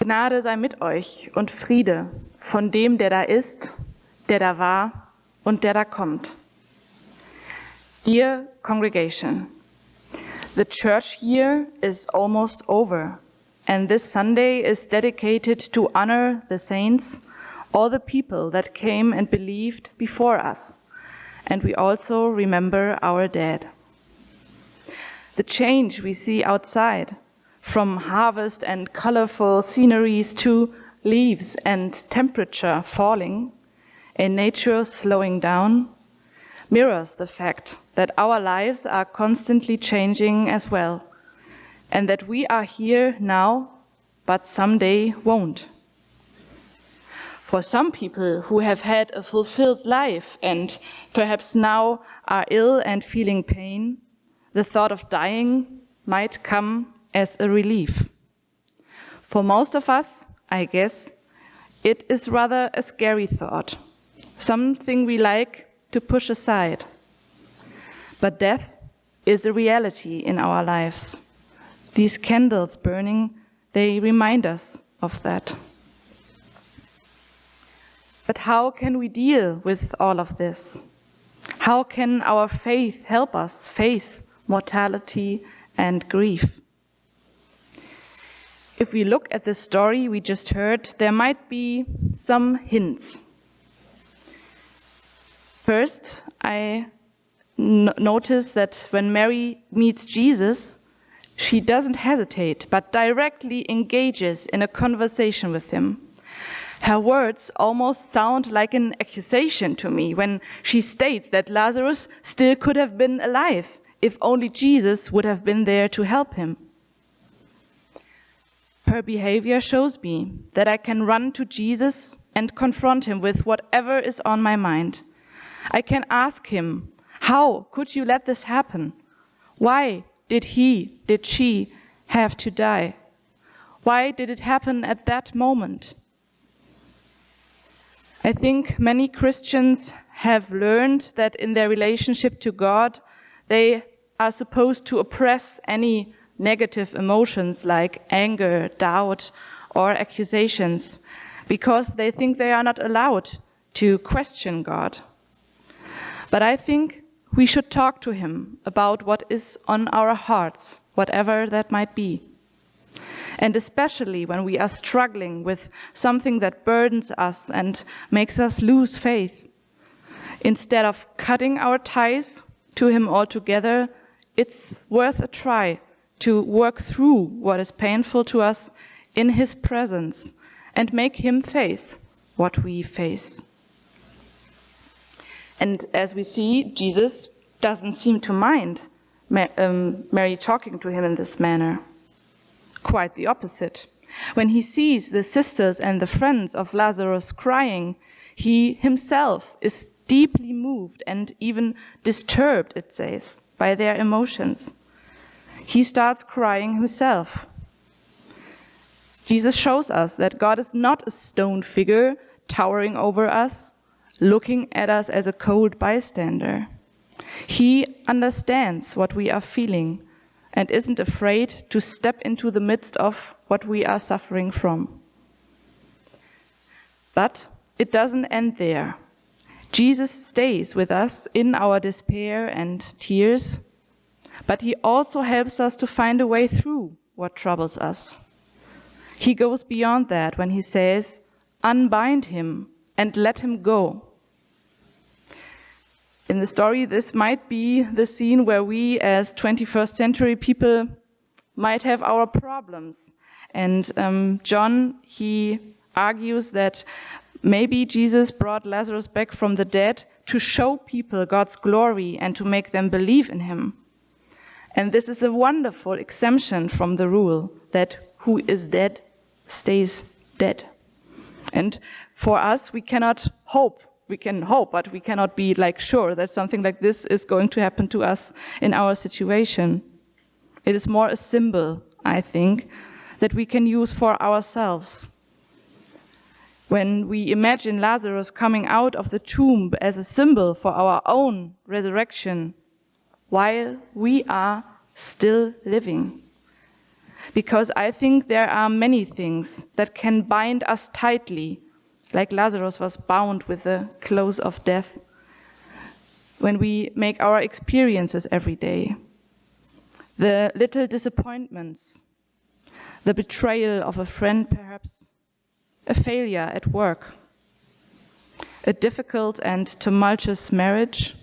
Gnade sei mit euch und Friede von dem, der da ist, der da war und der da kommt. Dear congregation, the church year is almost over, and this Sunday is dedicated to honor the saints, all the people that came and believed before us, and we also remember our dead. The change we see outside, from harvest and colorful sceneries to leaves and temperature falling, a nature slowing down, mirrors the fact that our lives are constantly changing as well, and that we are here now, but someday won't. For some people who have had a fulfilled life and perhaps now are ill and feeling pain, the thought of dying might come as a relief. For most of us, I guess, it is rather a scary thought, something we like to push aside. But death is a reality in our lives. These candles burning, they remind us of that. But how can we deal with all of this? How can our faith help us face mortality and grief? If we look at the story we just heard, there might be some hints. First, I notice that when Mary meets Jesus, she doesn't hesitate, but directly engages in a conversation with him. Her words almost sound like an accusation to me when she states that Lazarus still could have been alive if only Jesus would have been there to help him. Her behavior shows me that I can run to Jesus and confront him with whatever is on my mind. I can ask him, how could you let this happen? Why did she have to die? Why did it happen at that moment? I think many Christians have learned that in their relationship to God, they are supposed to oppress any negative emotions like anger, doubt, or accusations, because they think they are not allowed to question God. But I think we should talk to him about what is on our hearts, whatever that might be. And especially when we are struggling with something that burdens us and makes us lose faith. Instead of cutting our ties to him altogether, it's worth a try to work through what is painful to us in his presence and make him face what we face. And as we see, Jesus doesn't seem to mind Mary talking to him in this manner. Quite the opposite. When he sees the sisters and the friends of Lazarus crying, he himself is deeply moved and even disturbed, it says, by their emotions. He starts crying himself. Jesus shows us that God is not a stone figure towering over us, looking at us as a cold bystander. He understands what we are feeling and isn't afraid to step into the midst of what we are suffering from. But it doesn't end there. Jesus stays with us in our despair and tears, but he also helps us to find a way through what troubles us. He goes beyond that when he says, "Unbind him and let him go." In the story, this might be the scene where we as 21st century people might have our problems. And John, he argues that maybe Jesus brought Lazarus back from the dead to show people God's glory and to make them believe in him. And this is a wonderful exemption from the rule that who is dead stays dead. And for us, we cannot hope. We can hope, but we cannot be sure that something like this is going to happen to us in our situation. It is more a symbol, I think, that we can use for ourselves. When we imagine Lazarus coming out of the tomb as a symbol for our own resurrection, while we are still living. because I think there are many things that can bind us tightly, like Lazarus was bound with the clothes of death, when we make our experiences every day. The little disappointments, the betrayal of a friend perhaps, a failure at work, a difficult and tumultuous marriage,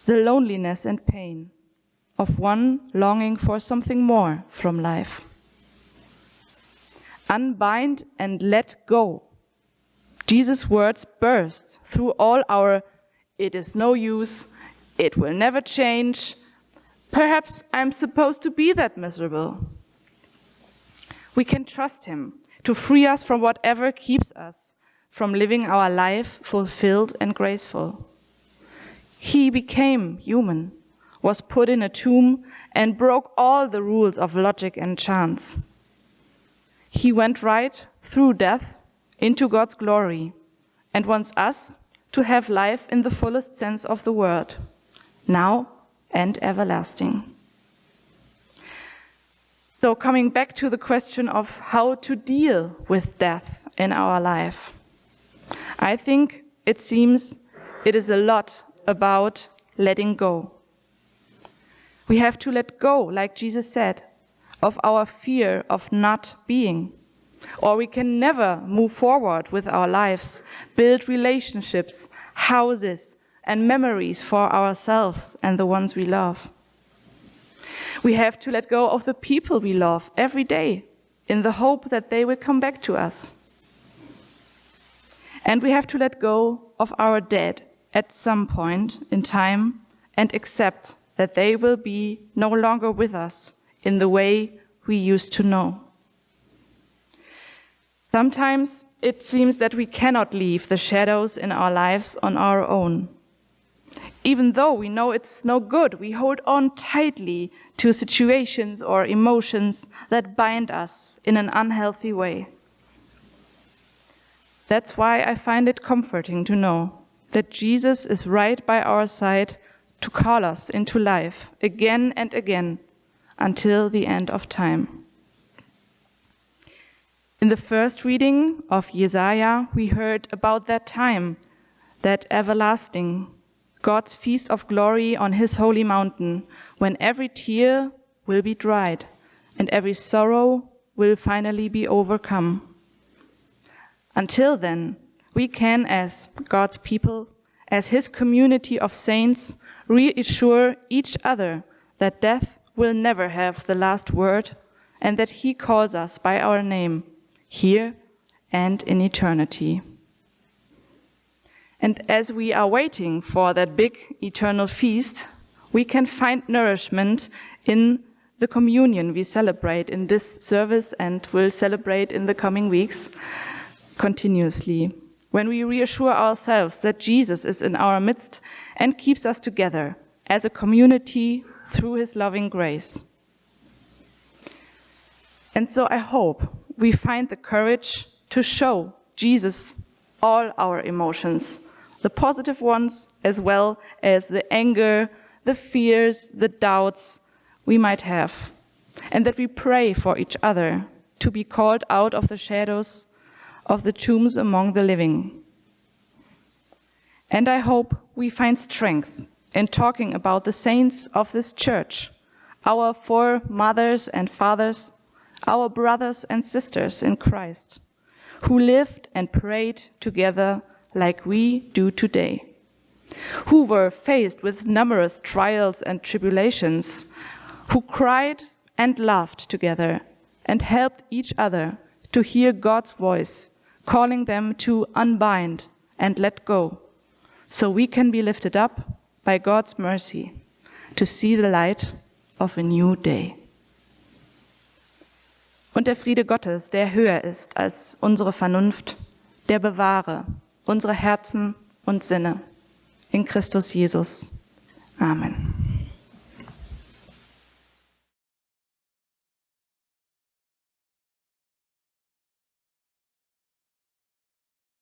the loneliness and pain of one longing for something more from life. Unbind and let go. Jesus' words burst through all our "it is no use, it will never change, perhaps I'm supposed to be that miserable." We can trust him to free us from whatever keeps us from living our life fulfilled and graceful. He became human, was put in a tomb, and broke all the rules of logic and chance. He went right through death into God's glory and wants us to have life in the fullest sense of the word, now and everlasting. So coming back to the question of how to deal with death in our life, I think it seems it is a lot about letting go. We have to let go, like Jesus said, of our fear of not being, or we can never move forward with our lives, build relationships, houses, and memories for ourselves and the ones we love. We have to let go of the people we love every day in the hope that they will come back to us. And we have to let go of our dead at some point in time and accept that they will be no longer with us in the way we used to know. Sometimes it seems that we cannot leave the shadows in our lives on our own. Even though we know it's no good, we hold on tightly to situations or emotions that bind us in an unhealthy way. That's why I find it comforting to know that Jesus is right by our side to call us into life again and again until the end of time. In the first reading of Jesaja, we heard about that time, that everlasting, God's feast of glory on his holy mountain, when every tear will be dried and every sorrow will finally be overcome. Until then, we can, as God's people, as his community of saints, reassure each other that death will never have the last word and that he calls us by our name, here and in eternity. And as we are waiting for that big eternal feast, we can find nourishment in the communion we celebrate in this service and will celebrate in the coming weeks continuously, when we reassure ourselves that Jesus is in our midst and keeps us together as a community through his loving grace. And so I hope we find the courage to show Jesus all our emotions, the positive ones as well as the anger, the fears, the doubts we might have, and that we pray for each other to be called out of the shadows of the tombs among the living. And I hope we find strength in talking about the saints of this church, our four mothers and fathers, our brothers and sisters in Christ, who lived and prayed together like we do today, who were faced with numerous trials and tribulations, who cried and laughed together and helped each other to hear God's voice, calling them to unbind and let go, so we can be lifted up by God's mercy to see the light of a new day. Und der Friede Gottes, der höher ist als unsere Vernunft, der bewahre unsere Herzen und Sinne in Christus Jesus. Amen.